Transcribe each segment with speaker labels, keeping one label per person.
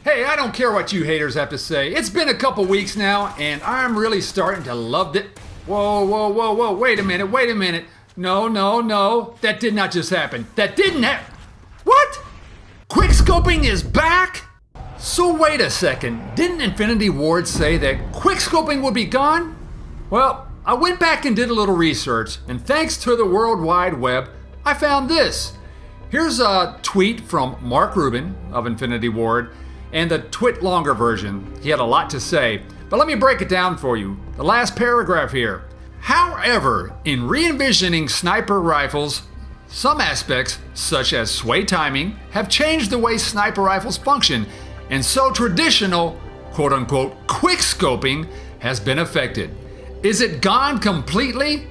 Speaker 1: Hey, I don't care what you haters have to say. It's been a couple weeks now, and I'm really starting to love it. Whoa, whoa, whoa, whoa, wait a minute. No, no, no. That did not just happen. That didn't happen. What? Quickscoping is back? So wait a second. Didn't Infinity Ward say that quickscoping would be gone? Well, I went back and did a little research, and thanks to the World Wide Web, I found this. Here's a tweet from Mark Rubin of Infinity Ward, and the twit longer version. He had a lot to say, but let me break it down for you. The last paragraph here. However, in re-envisioning sniper rifles, some aspects, such as sway timing, have changed the way sniper rifles function, and so traditional, quote-unquote, quickscoping has been affected. Is it gone completely?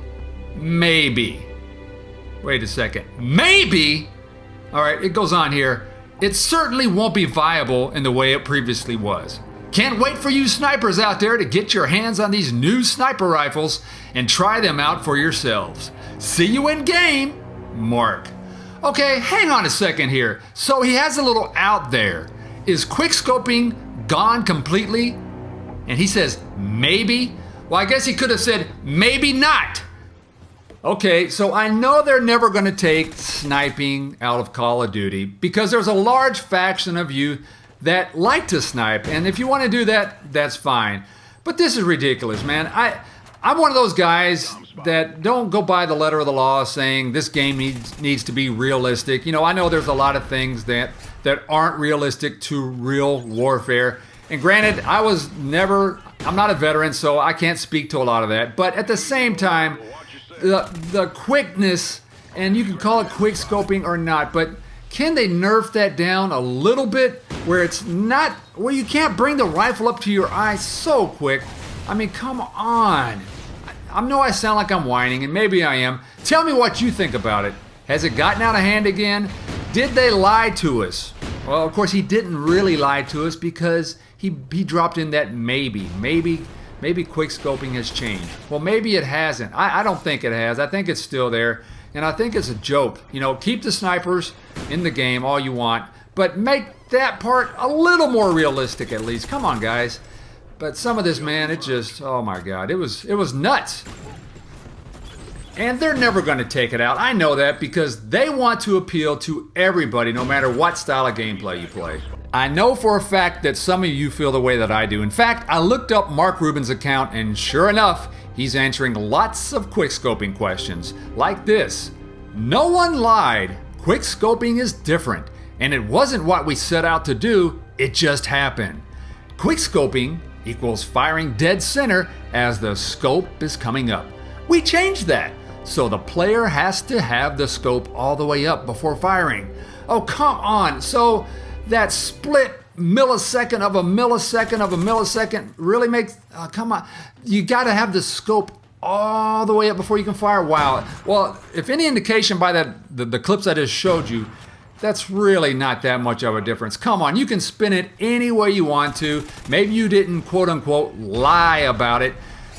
Speaker 1: Maybe. Wait a second. Maybe? All right, it goes on here. It certainly won't be viable in the way it previously was. Can't wait for you snipers out there to get your hands on these new sniper rifles and try them out for yourselves. See you in game, Mark. Okay, hang on a second here. So he has a little out there. Is quickscoping gone completely? And he says, maybe? Well, I guess he could have said, maybe not. Okay, so I know they're never going to take sniping out of Call of Duty because there's a large faction of you that like to snipe, and if you want to do that, that's fine. But this is ridiculous, man. I'm one of those guys that don't go by the letter of the law saying this game needs to be realistic. You know, I know there's a lot of things that aren't realistic to real warfare. And granted, I'm not a veteran, so I can't speak to a lot of that. But at the same time, the quickness, and you can call it quickscoping or not, but can they nerf that down a little bit where it's not, where you can't bring the rifle up to your eye so quick? I mean, come on. I know I sound like I'm whining, and maybe I am. Tell me what you think about it. Has it gotten out of hand again? Did they lie to us? Well, of course, he didn't really lie to us because he dropped in that maybe quickscoping has changed. Well, maybe it hasn't. I don't think it has. I think it's still there. And I think it's a joke. You know, keep the snipers in the game all you want, but make that part a little more realistic at least. Come on, guys. But some of this, man, it just, oh my God, it was nuts. And they're never going to take it out. I know that because they want to appeal to everybody, no matter what style of gameplay you play. I know for a fact that some of you feel the way that I do. In fact, I looked up Mark Rubin's account, and sure enough, he's answering lots of quickscoping questions, like this. No one lied. Quickscoping is different, and it wasn't what we set out to do, it just happened. Quickscoping equals firing dead center as the scope is coming up. We changed that, so the player has to have the scope all the way up before firing. Oh, come on. So that split millisecond of a millisecond really makes, come on. You got to have the scope all the way up before you can fire. Wow. Well, if any indication by the clips I just showed you, that's really not that much of a difference. Come on, you can spin it any way you want to. Maybe you didn't quote unquote lie about it,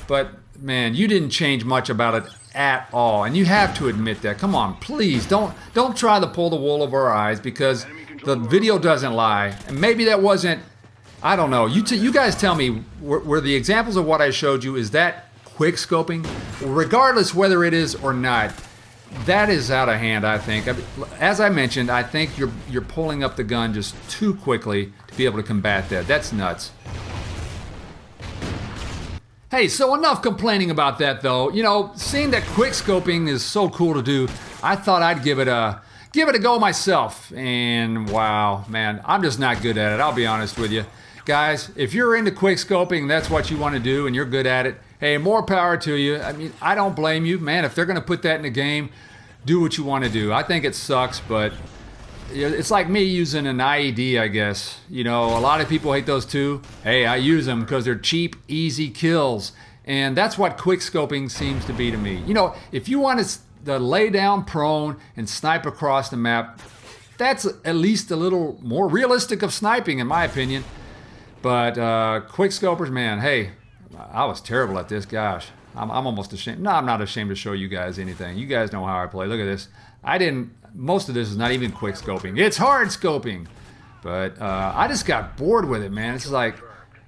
Speaker 1: but man, you didn't change much about it at all. And you have to admit that. Come on, please don't try to pull the wool over our eyes because the video doesn't lie. And maybe that wasn't, I don't know. You guys tell me, were the examples of what I showed you, is that quickscoping? Regardless whether it is or not, that is out of hand, I think. As I mentioned, I think you're pulling up the gun just too quickly to be able to combat that. That's nuts. Hey, so enough complaining about that though. You know, seeing that quickscoping is so cool to do, I thought I'd give it a go myself. And wow, man, I'm just not good at it. I'll be honest with you. Guys, if you're into quickscoping, that's what you want to do and you're good at it, hey, more power to you. I mean, I don't blame you. Man, if they're going to put that in the game, do what you want to do. I think it sucks, but it's like me using an IED, I guess. You know, a lot of people hate those too. Hey, I use them because they're cheap, easy kills. And that's what quickscoping seems to be to me. You know, if you want to lay down prone and snipe across the map, that's at least a little more realistic of sniping, in my opinion. But quickscopers, man, hey, I was terrible at this. Gosh, I'm almost ashamed. No, I'm not ashamed to show you guys anything. You guys know how I play. Look at this. Most of this is not even quickscoping. It's hard scoping. But I just got bored with it, man. It's like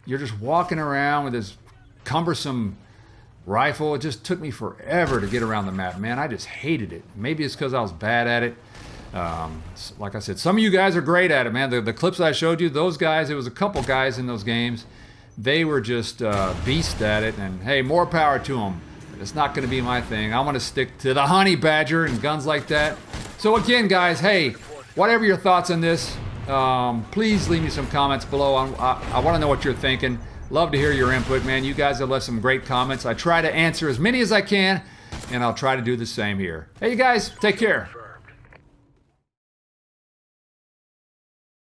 Speaker 1: you're just walking around with this cumbersome rifle. It just took me forever to get around the map, man. I just hated it. Maybe it's because I was bad at it. Like I said, some of you guys are great at it, man. The clips I showed you, those guys, it was a couple guys in those games. They were just beasts at it, and hey, more power to them. But it's not going to be my thing. I want to stick to the honey badger and guns like that. So again, guys, hey, whatever your thoughts on this, please leave me some comments below. I want to know what you're thinking. Love to hear your input, man. You guys have left some great comments. I try to answer as many as I can, and I'll try to do the same here. Hey, you guys, take care.